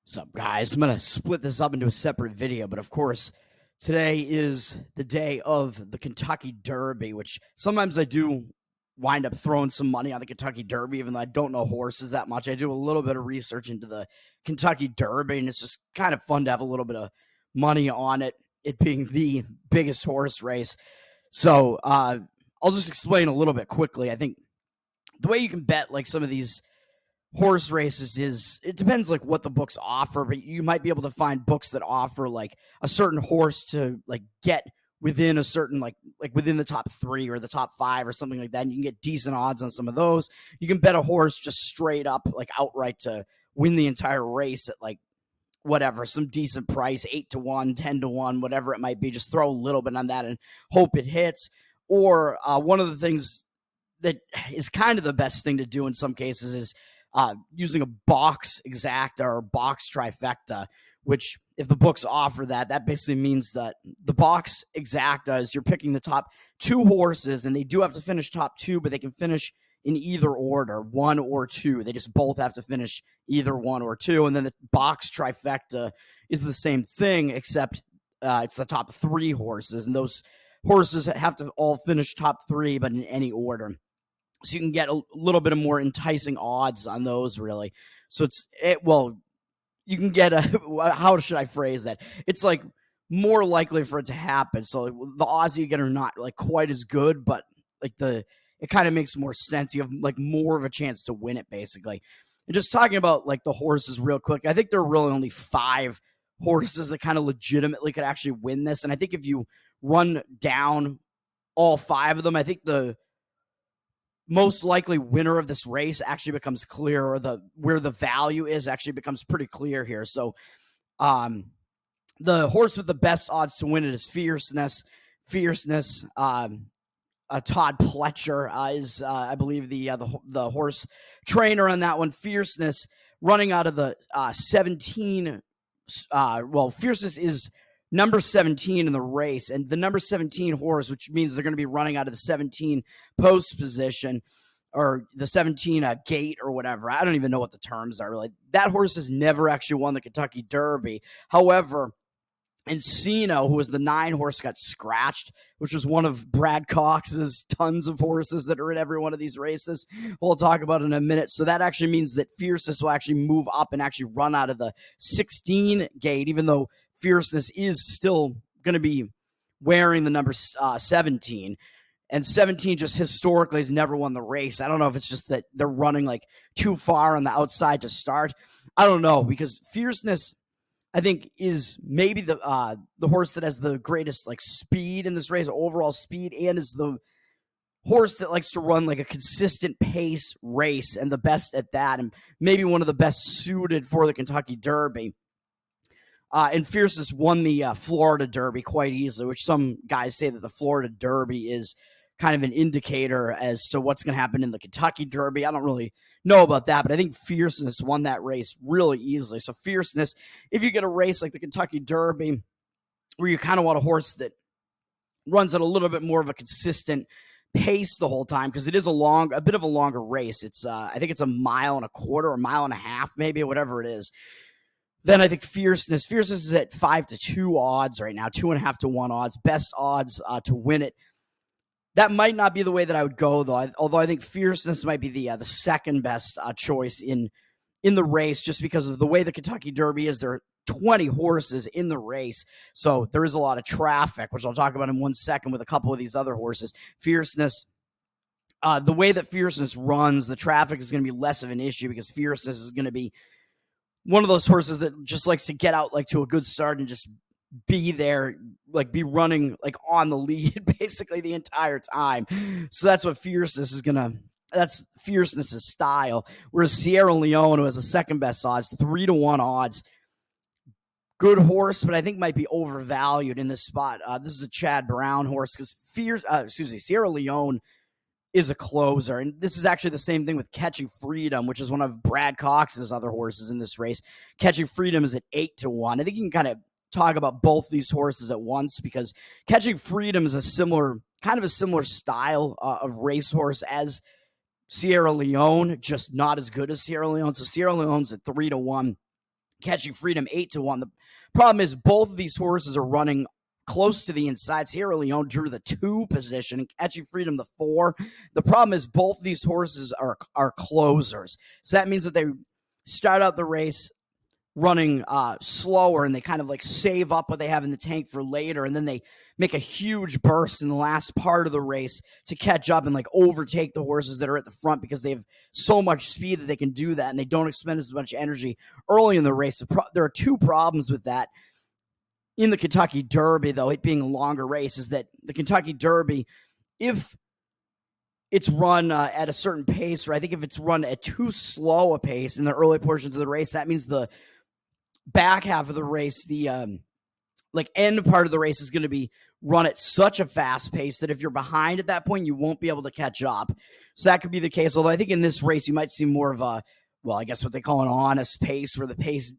What's up, guys? I'm going to split this up into a separate video, but of course, today is the day of the Kentucky Derby, which sometimes I do wind up throwing some money on the Kentucky Derby, even though I don't know horses that much. I do a little bit of research into the Kentucky Derby, and it's just kind of fun to have a little bit of money on it being the biggest horse race. So I'll just explain a little bit quickly. I think the way you can bet like some of these horse races is it depends like what the books offer, but you might be able to find books that offer like a certain horse to like get within a certain like within the top 3 or the top 5 or something like that, and you can get decent odds on some of those. You can bet a horse just straight up like outright to win the entire race at like whatever, some decent price, 8-1, 10-1, whatever it might be. Just throw a little bit on that and hope it hits. Or one of the things that is kind of the best thing to do in some cases is using a box exacta or box trifecta, which if the books offer that basically means that the box exacta is you're picking the top 2 horses, and they do have to finish top 2, but they can finish in either order, 1 or 2. They just both have to finish either 1 or 2. And then the box trifecta is the same thing, except it's the top 3 horses, and those horses have to all finish top 3, but in any order. So you can get a little bit of more enticing odds on those, really. So you can get how should I phrase that? It's like more likely for it to happen. So the odds you get are not like quite as good, but like it kind of makes more sense. You have like more of a chance to win it, basically. And just talking about like the horses real quick, I think there are really only 5 horses that kind of legitimately could actually win this. And I think if you run down all 5 of them, I think the most likely winner of this race actually becomes clear, or where the value is actually becomes pretty clear here. So the horse with the best odds to win it is Fierceness. Todd Pletcher is I believe the horse trainer on that one. Fierceness running out of the 17 Fierceness is number 17 in the race, and the number 17 horse, which means they're going to be running out of the 17 post position, or the 17 gate or whatever. I don't even know what the terms are, really. That horse has never actually won the Kentucky Derby. However, Encino, who was the 9 horse, got scratched, which was one of Brad Cox's tons of horses that are in every one of these races. We'll talk about it in a minute. So that actually means that Fierceness will actually move up and actually run out of the 16 gate, even though Fierceness is still going to be wearing the number 17. And 17 just historically has never won the race. I don't know if it's just that they're running like too far on the outside to start. I don't know, because Fierceness, I think, is maybe the horse that has the greatest like speed in this race, overall speed, and is the horse that likes to run like a consistent pace race, and the best at that, and maybe one of the best suited for the Kentucky Derby. And Fierceness won the Florida Derby quite easily, which some guys say that the Florida Derby is kind of an indicator as to what's going to happen in the Kentucky Derby. I don't really know about that, but I think Fierceness won that race really easily. So Fierceness, if you get a race like the Kentucky Derby, where you kind of want a horse that runs at a little bit more of a consistent pace the whole time, because it is a bit of a longer race. It's I think it's 1.25 miles, or 1.5 miles, maybe, whatever it is. Then I think Fierceness is at 5-2 odds right now, 2.5-1 odds, best odds to win it. That might not be the way that I would go, though. Although I think Fierceness might be the second best choice in the race, just because of the way the Kentucky Derby is. There are 20 horses in the race, so there is a lot of traffic, which I'll talk about in 1 second with a couple of these other horses. Fierceness, the way that Fierceness runs, the traffic is going to be less of an issue, because Fierceness is going to be one of those horses that just likes to get out like to a good start and just be there, like be running like on the lead basically the entire time. So that's what that's Fierceness's style. Whereas Sierra Leone, who has the second best odds, 3-1 odds, good horse, but I think might be overvalued in this spot. This is a Chad Brown horse, because Sierra Leone is a closer. And this is actually the same thing with Catching Freedom, which is one of Brad Cox's other horses in this race. Catching Freedom is at 8-1. I think you can kind of talk about both these horses at once, because Catching Freedom is a similar style of racehorse as Sierra Leone, just not as good as Sierra Leone. So Sierra Leone's at 3-1. Catching Freedom 8-1. The problem is both of these horses are running close to the inside. Sierra Leone drew the 2 position and Catching Freedom the 4. The problem is both of these horses are closers. So that means that they start out the race running slower, and they kind of like save up what they have in the tank for later, and then they make a huge burst in the last part of the race to catch up and like overtake the horses that are at the front because they have so much speed that they can do that, and they don't expend as much energy early in the race. There are 2 problems with that in the Kentucky Derby, though, it being a longer race, is that the Kentucky Derby, if it's run at a certain pace, or I think if it's run at too slow a pace in the early portions of the race, that means the back half of the race, the end part of the race is going to be run at such a fast pace that if you're behind at that point, you won't be able to catch up. So that could be the case. Although I think in this race, you might see more of a, well, I guess what they call an honest pace, where the pace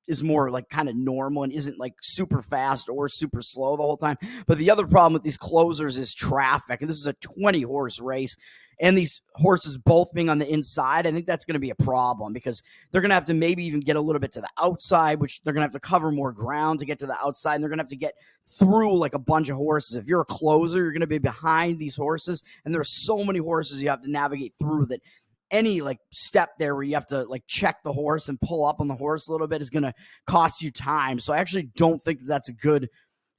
is more like kind of normal and isn't like super fast or super slow the whole time. But the other problem with these closers is traffic. And this is a 20-horse race. And these horses both being on the inside, I think that's going to be a problem because they're going to have to maybe even get a little bit to the outside, which they're going to have to cover more ground to get to the outside. And they're going to have to get through like a bunch of horses. If you're a closer, you're going to be behind these horses. And there are so many horses you have to navigate through that any like step there where you have to like check the horse and pull up on the horse a little bit is going to cost you time. So I actually don't think that that's a good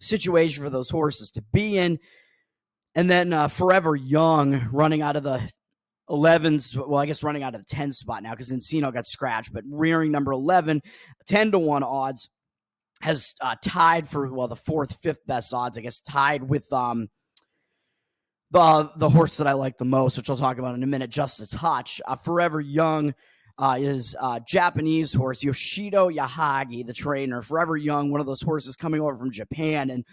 situation for those horses to be in. And then Forever Young running out of the 11s, well, I guess running out of the 10 spot now because Encino got scratched, but rearing number 11, 10-1 odds, has tied for, well, the 4th, 5th best odds, I guess, tied with the horse that I like the most, which I'll talk about in a minute, Just a Touch. Forever Young is a Japanese horse, Yoshido Yahagi, the trainer. Forever Young, one of those horses coming over from Japan, and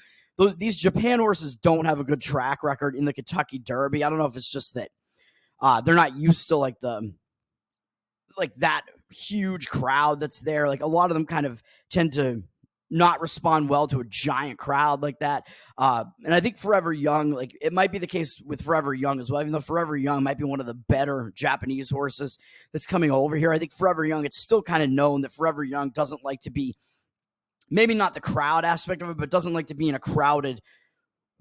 these Japan horses don't have a good track record in the Kentucky Derby. I don't know if it's just that they're not used to like that huge crowd that's there. Like a lot of them kind of tend to not respond well to a giant crowd like that. And I think Forever Young, like it might be the case with Forever Young as well, even though Forever Young might be one of the better Japanese horses that's coming over here. I think Forever Young, it's still kind of known that Forever Young doesn't like to be, maybe not the crowd aspect of it, but doesn't like to be in a crowded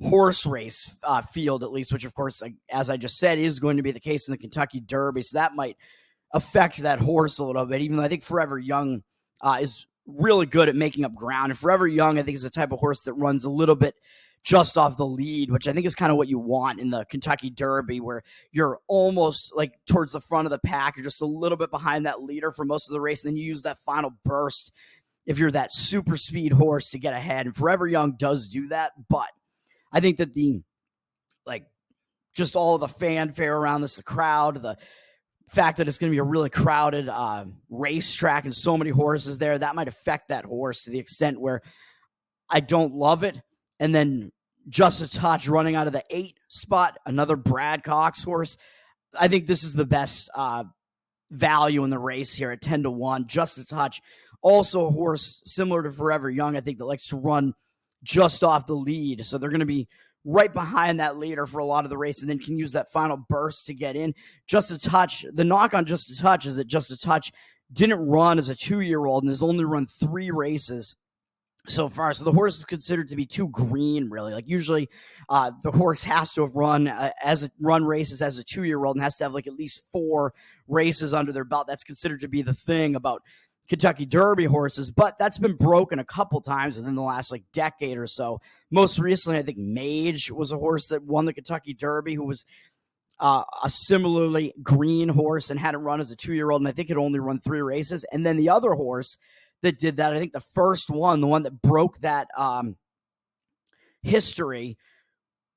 horse race field, at least, which, of course, as I just said, is going to be the case in the Kentucky Derby. So that might affect that horse a little bit, even though I think Forever Young is really good at making up ground. And Forever Young, I think, is the type of horse that runs a little bit just off the lead, which I think is kind of what you want in the Kentucky Derby, where you're almost like towards the front of the pack. You're just a little bit behind that leader for most of the race. And then you use that final burst if you're that super speed horse to get ahead. And Forever Young does do that, but I think that just all of the fanfare around this, the crowd, the fact that it's going to be a really crowded racetrack and so many horses there, that might affect that horse to the extent where I don't love it. And then Just a Touch running out of the 8 spot, another Brad Cox horse. I think this is the best value in the race here at 10-1. Just a Touch, also a horse similar to Forever Young, I think, that likes to run just off the lead. So they're going to be right behind that leader for a lot of the race and then can use that final burst to get in. Just a Touch, the knock on Just a Touch is that Just a Touch didn't run as a 2-year-old and has only run 3 races so far. So the horse is considered to be too green, really. Like usually the horse has to have run races as a 2-year-old and has to have like at least 4 races under their belt. That's considered to be the thing about Kentucky Derby horses, but that's been broken a couple times within the last like decade or so. Most recently, I think Mage was a horse that won the Kentucky Derby, who was a similarly green horse and hadn't run as a 2-year-old, and I think it only run 3 races. And then the other horse that did that, I think the first one, the one that broke that history,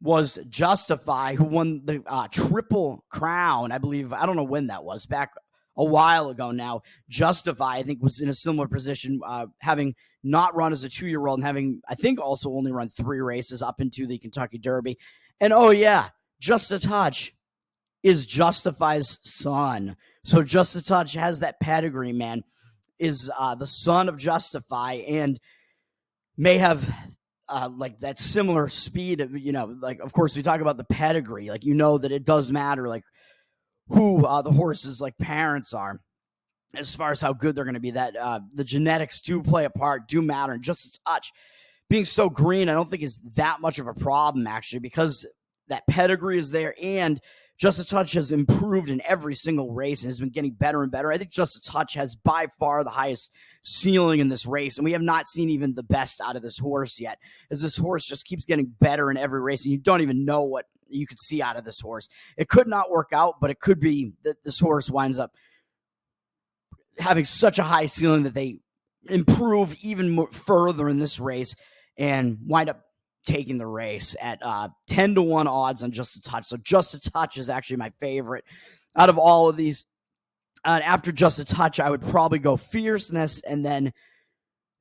was Justify, who won the Triple Crown, I believe. I don't know when that was, back a while ago now. Justify, I think, was in a similar position, having not run as a 2-year-old and having, I think, also only run 3 races up into the Kentucky Derby. And oh yeah, Just a Touch is Justify's son. So Just a Touch has that pedigree, man, is the son of Justify and may have like that similar speed of, like, of course we talk about the pedigree, like, that it does matter, like who the horse's like parents are. as far as how good they're going to be. That the genetics do play a part, do matter, and just a touch. Being so green, I don't think is that much of a problem, actually, because that pedigree is there, and Just a Touch has improved in every single race and has been getting better and better. I think Just a Touch has by far the highest ceiling in this race, and we have not seen even the best out of this horse yet, as this horse just keeps getting better in every race, and you don't even know what you could see out of this horse. It could not work out, but it could be that this horse winds up having such a high ceiling that they improve even more further in this race and wind up taking the race at 10-1 odds on Just a Touch. So Just a Touch is actually my favorite out of all of these. After Just a Touch, I would probably go Fierceness and then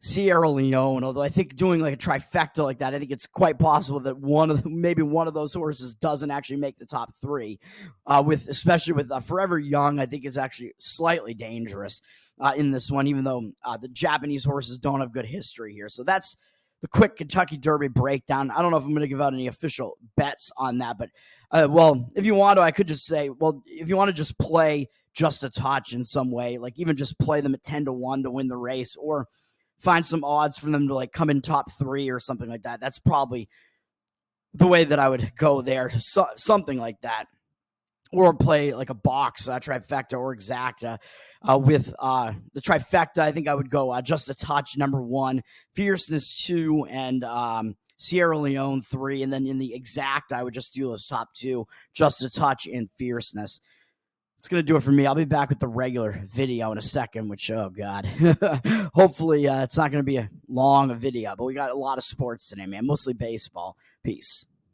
Sierra Leone. Although I think doing like a trifecta like that, I think it's quite possible that maybe one of those horses doesn't actually make the top three. Especially with Forever Young, I think is actually slightly dangerous in this one, even though the Japanese horses don't have good history here. So that's the quick Kentucky Derby breakdown. I don't know if I'm going to give out any official bets on that, but if you want to, I could just say, if you want to just play Just a Touch in some way, like even just play them at 10-1 to win the race, or find some odds for them to like come in top three or something like that. That's probably the way that I would go there. Something like that. Or play like a box trifecta or exacta with the trifecta. I think I would go Just a Touch number 1, Fierceness 2, and Sierra Leone 3. And then in the exact, I would just do those top 2, Just a Touch and Fierceness. It's going to do it for me. I'll be back with the regular video in a second, which, oh, God. Hopefully it's not going to be a long video, but we got a lot of sports today, man, mostly baseball. Peace.